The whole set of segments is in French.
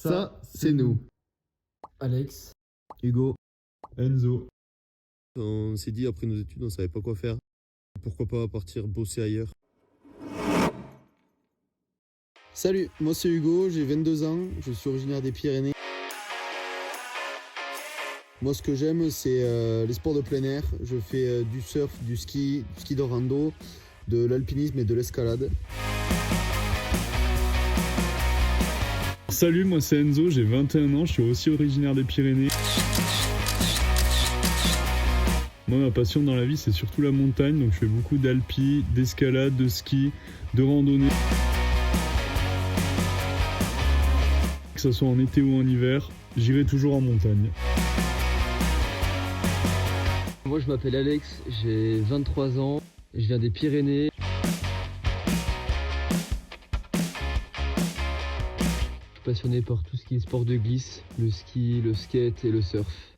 Ça, c'est nous. Alex, Hugo. Enzo. On s'est dit, après nos études, on savait pas quoi faire. Pourquoi pas partir bosser ailleurs? Salut, moi c'est Hugo, j'ai 22 ans, je suis originaire des Pyrénées. Moi ce que j'aime c'est les sports de plein air. Je fais du surf, du ski de rando, de l'alpinisme et de l'escalade. Salut, moi c'est Enzo, j'ai 21 ans, je suis aussi originaire des Pyrénées. Moi ma passion dans la vie c'est surtout la montagne, donc je fais beaucoup d'alpi, d'escalade, de ski, de randonnée. Que ce soit en été ou en hiver, j'irai toujours en montagne. moi je m'appelle Alex, j'ai 23 ans, je viens des Pyrénées. Je suis passionné par tout ce qui est sport de glisse, le ski, le skate et le surf.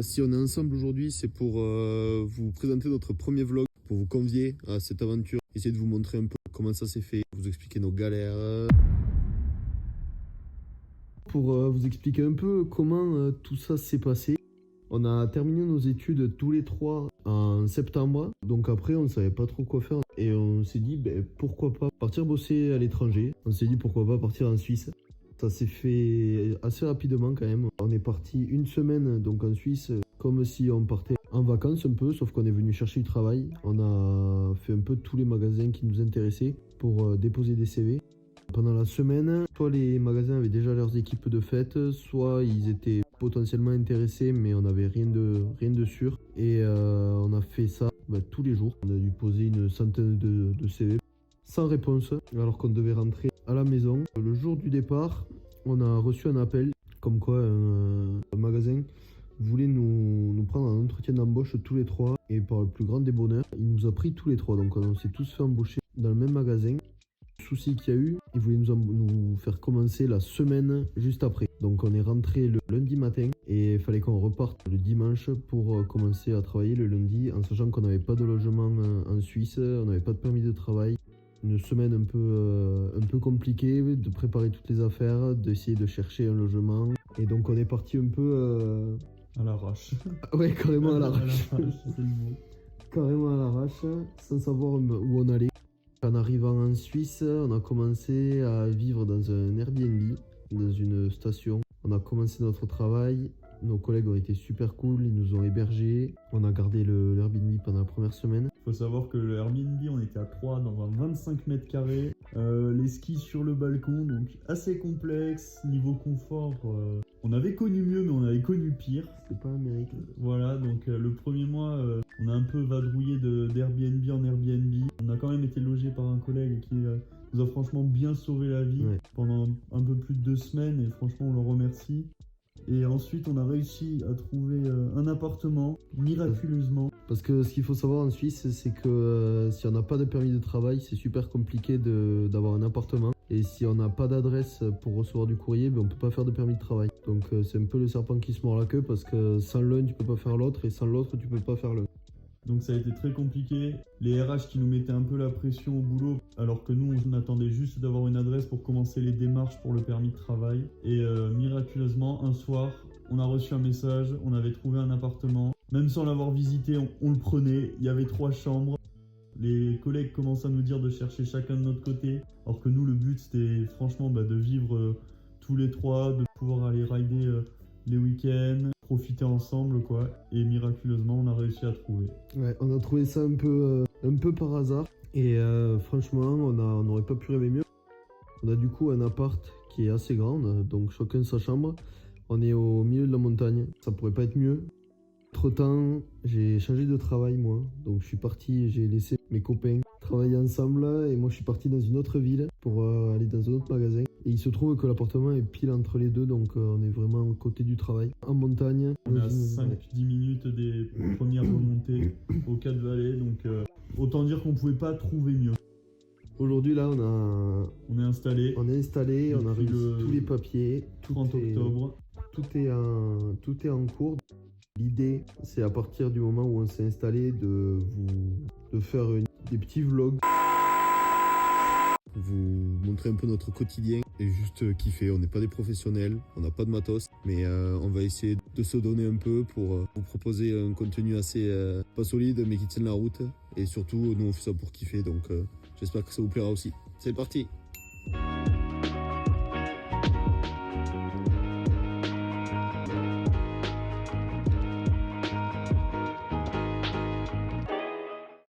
Si on est ensemble aujourd'hui, c'est pour vous présenter notre premier vlog, pour vous convier à cette aventure, essayer de vous montrer un peu comment ça s'est fait, vous expliquer nos galères. Pour vous expliquer un peu comment tout ça s'est passé, on a terminé nos études tous les trois en septembre. Donc après, on ne savait pas trop quoi faire. Et on s'est dit, pourquoi pas partir bosser à l'étranger. On s'est dit, pourquoi pas partir en Suisse. Ça s'est fait assez rapidement quand même. On est parti une semaine donc en Suisse, comme si on partait en vacances un peu, sauf qu'on est venu chercher du travail. On a fait un peu tous les magasins qui nous intéressaient pour déposer des CV. Pendant la semaine, soit les magasins avaient déjà leurs équipes de fête, soit ils étaient potentiellement intéressés, mais on n'avait rien de sûr. Et on a fait ça tous les jours. On a dû poser une centaine de CV sans réponse, alors qu'on devait rentrer à la maison. Le jour du départ, on a reçu un appel comme quoi un magasin voulait nous prendre un entretien d'embauche tous les trois. Et par le plus grand des bonheurs, il nous a pris tous les trois. Donc on s'est tous fait embaucher dans le même magasin. Souci qu'il y a eu, ils voulaient nous faire commencer la semaine juste après. Donc on est rentré le lundi matin et il fallait qu'on reparte le dimanche pour commencer à travailler le lundi, en sachant qu'on n'avait pas de logement en Suisse, on n'avait pas de permis de travail. Une semaine un peu compliquée, de préparer toutes les affaires, d'essayer de chercher un logement. Et donc on est parti un peu À l'arrache. ouais, carrément à l'arrache. C'est le mot. Carrément à l'arrache, sans savoir où on allait. En arrivant en Suisse, on a commencé à vivre dans un Airbnb, dans une station. On a commencé notre travail, nos collègues ont été super cool, ils nous ont hébergés. On a gardé l'Airbnb pendant la première semaine. Faut savoir que le Airbnb, on était à 3 dans un 25 mètres carrés. Les skis sur le balcon, donc assez complexe. Niveau confort, on avait connu mieux, mais on avait connu pire. C'est pas Amérique. Voilà, donc le premier mois, on a un peu vadrouillé d'Airbnb en Airbnb. On a quand même été logé par un collègue qui nous a franchement bien sauvé la vie pendant un peu plus de 2 semaines. Et franchement, on le remercie. Et ensuite, on a réussi à trouver un appartement, miraculeusement. Parce que ce qu'il faut savoir en Suisse, c'est que si on n'a pas de permis de travail, c'est super compliqué d'avoir un appartement. Et si on n'a pas d'adresse pour recevoir du courrier, on ne peut pas faire de permis de travail. Donc c'est un peu le serpent qui se mord la queue, parce que sans l'un, tu peux pas faire l'autre, et sans l'autre, tu peux pas faire l'un. Donc ça a été très compliqué. Les RH qui nous mettaient un peu la pression au boulot, alors que nous, on attendait juste d'avoir une adresse pour commencer les démarches pour le permis de travail. Et miraculeusement, un soir, on a reçu un message, on avait trouvé un appartement. Même sans l'avoir visité, on le prenait. Il y avait 3 chambres. Les collègues commencent à nous dire de chercher chacun de notre côté. Alors que nous, le but, c'était franchement de vivre tous les 3, de pouvoir aller rider les week-ends, profiter ensemble, quoi. Et miraculeusement, on a réussi à trouver. Ouais, on a trouvé ça un peu par hasard. Et franchement, on n'aurait pas pu rêver mieux. On a du coup un appart qui est assez grand, donc chacun sa chambre. On est au milieu de la montagne, ça pourrait pas être mieux. Entre-temps, j'ai changé de travail moi, donc je suis parti, j'ai laissé mes copains travailler ensemble et moi je suis parti dans une autre ville pour aller dans un autre magasin. Et il se trouve que l'appartement est pile entre les deux, donc on est vraiment à côté du travail, en montagne. On est à 5-10 minutes des premières remontées au Cap Vallée, donc autant dire qu'on pouvait pas trouver mieux. Aujourd'hui là On est installé. on a réussi tous les papiers. 30 octobre. Tout est en cours. L'idée, c'est à partir du moment où on s'est installé de faire des petits vlogs. Vous montrer un peu notre quotidien et juste kiffer. On n'est pas des professionnels, on n'a pas de matos, mais on va essayer de se donner un peu pour vous proposer un contenu assez pas solide mais qui tienne la route. Et surtout, nous on fait ça pour kiffer, donc j'espère que ça vous plaira aussi. C'est parti!